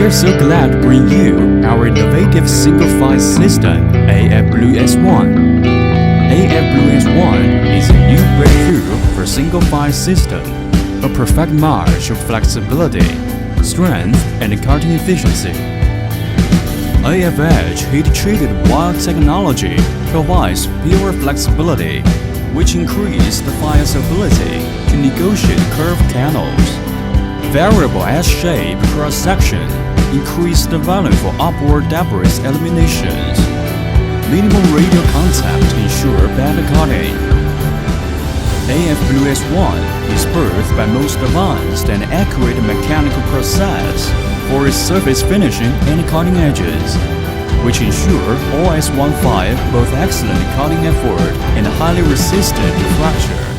We're so glad to bring you our innovative single-file system, AF Blue S1. AF Blue S1 is a new breakthrough for single-file system, a perfect match of flexibility, strength, and cutting efficiency. AF heat-treated wire technology provides pure flexibility, which increases the file's ability to negotiate curved channels. Variable S-shape cross-section increase the value for upward debris eliminations. Minimal radial contact ensure better cutting. AF Blue S1 is birthed by most advanced and accurate mechanical process for its surface finishing and cutting edges, which ensure all S15 both excellent cutting effort and highly resistant to fracture.